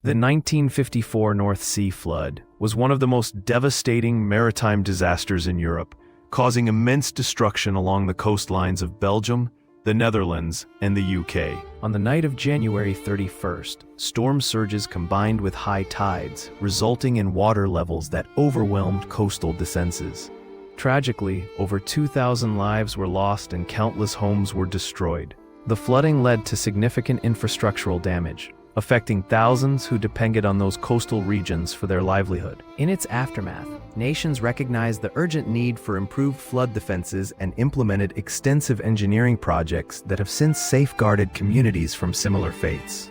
The 1954 North Sea flood was one of the most devastating maritime disasters in Europe, causing immense destruction along the coastlines of Belgium, the Netherlands, and the UK. On the night of January 31st, storm surges combined with high tides, resulting in water levels that overwhelmed coastal defenses. Tragically, over 2,000 lives were lost and countless homes were destroyed. The flooding led to significant infrastructural damage, affecting thousands who depended on those coastal regions for their livelihood. In its aftermath, nations recognized the urgent need for improved flood defenses and implemented extensive engineering projects that have since safeguarded communities from similar fates.